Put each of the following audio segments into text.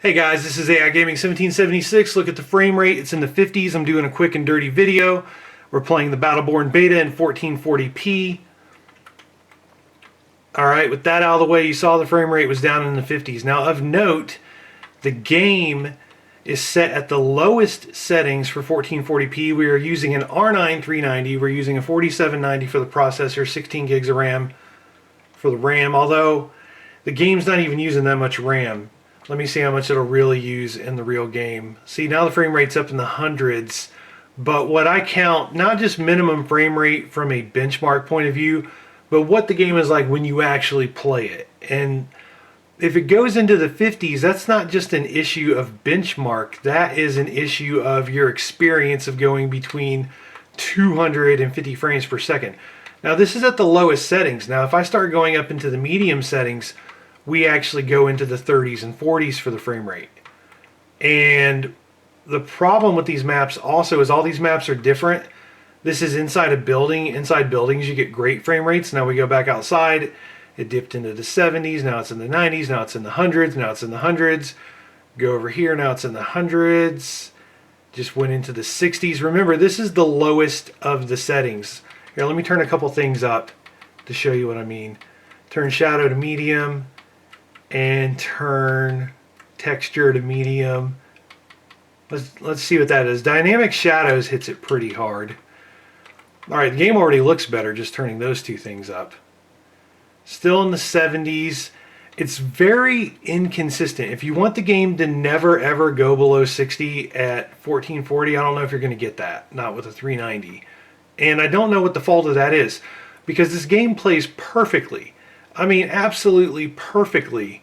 Hey guys, this is AI Gaming 1776. Look at the frame rate. It's in the 50s. I'm doing a quick and dirty video. We're playing the Battleborn Beta in 1440p. Alright, with that out of the way, you saw the frame rate was down in the 50s. Now, of note, the game is set at the lowest settings for 1440p. We are using an R9 390. We're using a 4790 for the processor, 16 gigs of RAM for the RAM, although the game's not even using that much RAM. Let me see how much it'll really use in the real game. See, now the frame rate's up in the hundreds, but what I count, not just minimum frame rate from a benchmark point of view, but what the game is like when you actually play it. And if it goes into the 50s, that's not just an issue of benchmark, that is an issue of your experience of going between 250 frames per second. Now this is at the lowest settings. Now if I start going up into the medium settings, we actually go into the 30s and 40s for the frame rate. And the problem with these maps also is all these maps are different. This is inside a building. Inside buildings you get great frame rates. Now we go back outside, it dipped into the 70s, now it's in the 90s, now it's in the hundreds, now it's in the hundreds. Go over here, now it's in the hundreds. Just went into the 60s. Remember, this is the lowest of the settings. Here, let me turn a couple things up to show you what I mean. Turn shadow to medium and turn texture to medium. Let's see what that is. Dynamic shadows hits it pretty hard. Alright, the game already looks better just turning those two things up. Still in the 70s. It's very inconsistent. If you want the game to never ever go below 60 at 1440, I don't know if you're going to get that. Not with a 390. And I don't know what the fault of that is, because this game plays perfectly. I mean, absolutely perfectly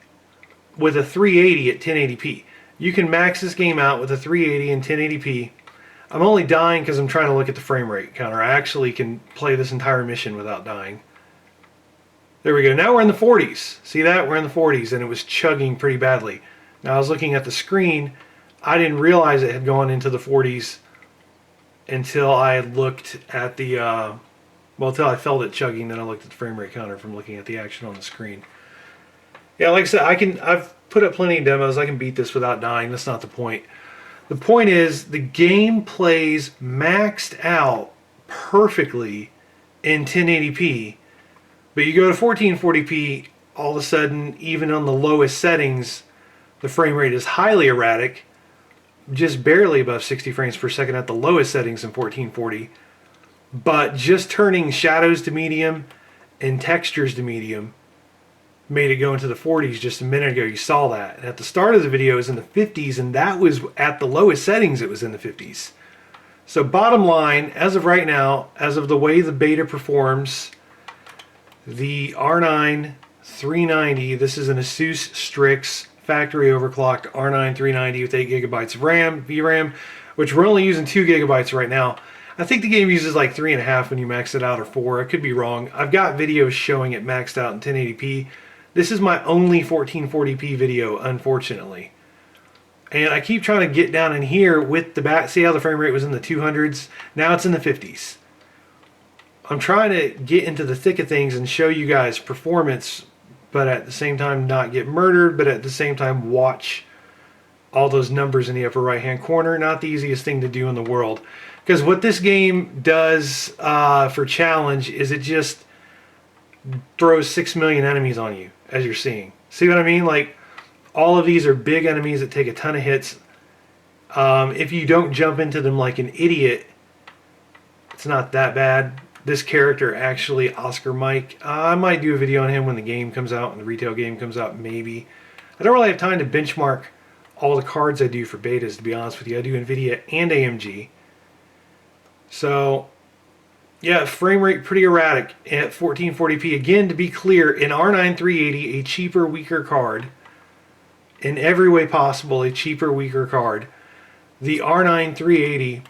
with a 380 at 1080p. You can max this game out with a 380 and 1080p. I'm only dying because I'm trying to look at the frame rate counter. I actually can play this entire mission without dying. There we go. Now we're in the 40s. See that? We're in the 40s, and it was chugging pretty badly. Now I was looking at the screen. I didn't realize it had gone into the 40s until I looked at the... well, until I felt it chugging, then I looked at the frame rate counter from looking at the action on the screen. Yeah, like I said, I've put up plenty of demos. I can beat this without dying. That's not the point. The point is, the game plays maxed out perfectly in 1080p, but you go to 1440p, all of a sudden, even on the lowest settings, the frame rate is highly erratic, just barely above 60 frames per second at the lowest settings in 1440. But just turning shadows to medium and textures to medium made it go into the 40s just a minute ago. You saw that. And at the start of the video it was in the 50s, and that was at the lowest settings it was in the 50s. So bottom line, as of right now, as of the way the beta performs, the R9 390, this is an Asus Strix factory overclocked R9 390 with 8 gigabytes of RAM, VRAM, which we're only using 2 gigabytes right now. I think the game uses like 3.5 when you max it out, or 4. I could be wrong. I've got videos showing it maxed out in 1080p. This is my only 1440p video, unfortunately. And I keep trying to get down in here with the back. See how the frame rate was in the 200s? Now it's in the 50s. I'm trying to get into the thick of things and show you guys performance, but at the same time not get murdered, but at the same time watch all those numbers in the upper right hand corner. Not the easiest thing to do in the world. Because what this game does for challenge is it just throws 6 million enemies on you, as you're seeing. See what I mean? Like, all of these are big enemies that take a ton of hits. If you don't jump into them like an idiot, it's not that bad. This character actually, Oscar Mike, I might do a video on him when the game comes out, when the retail game comes out, maybe. I don't really have time to benchmark all the cards I do for betas, to be honest with you. I do NVIDIA and AMG. So, yeah, frame rate pretty erratic at 1440p. Again, to be clear, an R9 380, a cheaper, weaker card, in every way possible, a cheaper, weaker card. The R9 380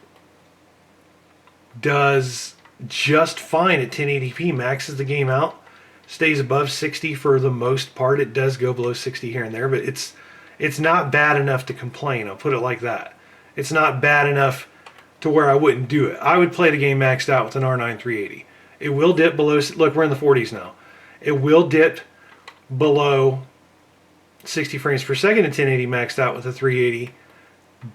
does just fine at 1080p, maxes the game out, stays above 60 for the most part. It does go below 60 here and there, but it's not bad enough to complain. I'll put it like that. It's not bad enough to where I wouldn't do it. I would play the game maxed out with an R9 380. It will dip below, look, we're in the 40s now. It will dip below 60 frames per second in 1080 maxed out with a 380,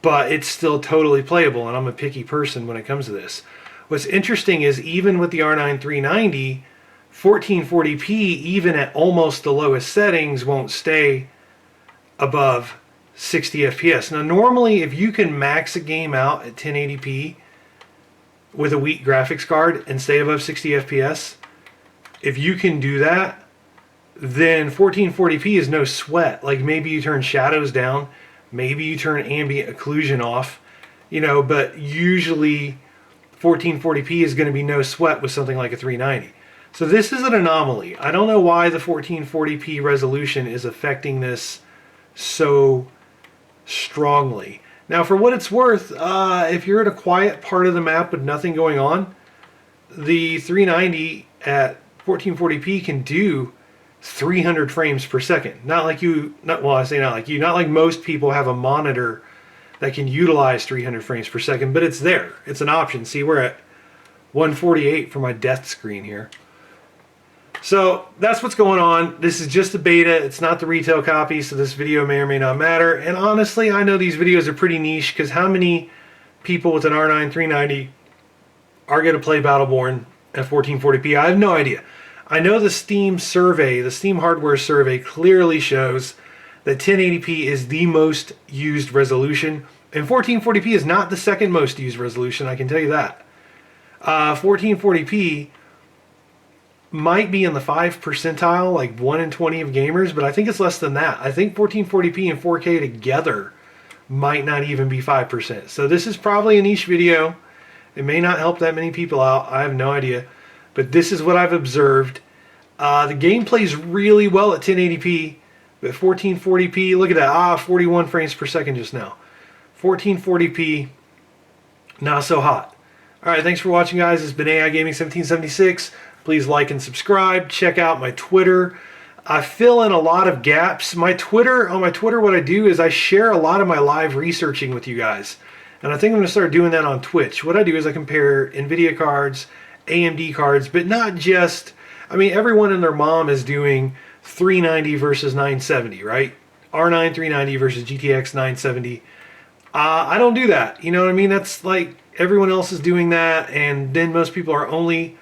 but it's still totally playable, and I'm a picky person when it comes to this. What's interesting is even with the R9 390, 1440p, even at almost the lowest settings, won't stay above 60 FPS. Now normally if you can max a game out at 1080p with a weak graphics card and stay above 60 FPS, if you can do that, then 1440p is no sweat. Like maybe you turn shadows down, maybe you turn ambient occlusion off, you know, but usually 1440p is going to be no sweat with something like a 390. So this is an anomaly. I don't know why the 1440p resolution is affecting this so strongly. Now for what it's worth, if you're at a quiet part of the map with nothing going on, the 390 at 1440p can do 300 frames per second. Not like you, not like most people have a monitor that can utilize 300 frames per second, but it's there. It's an option. See, we're at 148 for my death screen here. So that's what's going on. This is just a beta. It's not the retail copy, so this video may or may not matter. And honestly, I know these videos are pretty niche, because how many people with an R9 390 are going to play Battleborn at 1440p? I have no idea. I know the Steam survey, the Steam hardware survey, clearly shows that 1080p is the most used resolution, and 1440p is not the second most used resolution, I can tell you that. 1440p might be in the 5th percentile, like 1 in 20 of gamers, but I think it's less than that. I think 1440p and 4K together might not even be 5%. So this is probably a niche video. It may not help that many people out. I have no idea. But this is what I've observed. The game plays really well at 1080p, but 1440p, look at that, 41 frames per second just now. 1440p, not so hot. Alright, thanks for watching, guys. It's been AI Gaming 1776. Please like and subscribe. Check out my Twitter. I fill in a lot of gaps. On my Twitter, what I do is I share a lot of my live researching with you guys. And I think I'm going to start doing that on Twitch. What I do is I compare NVIDIA cards, AMD cards, but not just, I mean, everyone and their mom is doing 390 versus 970, right? R9 390 versus GTX 970. I don't do that. You know what I mean? That's like everyone else is doing that, and then most people are only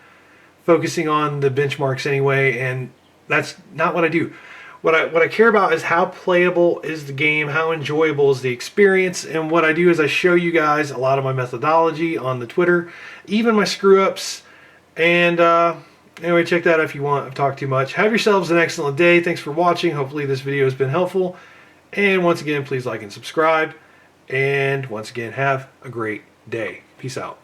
focusing on the benchmarks anyway, and that's not what I do. What I care about is how playable is the game, how enjoyable is the experience, and what I do is I show you guys a lot of my methodology on the Twitter, even my screw-ups, and anyway, check that out if you want. I've talked too much. Have yourselves an excellent day. Thanks for watching. Hopefully this video has been helpful, and once again, please like and subscribe, and once again, have a great day. Peace out.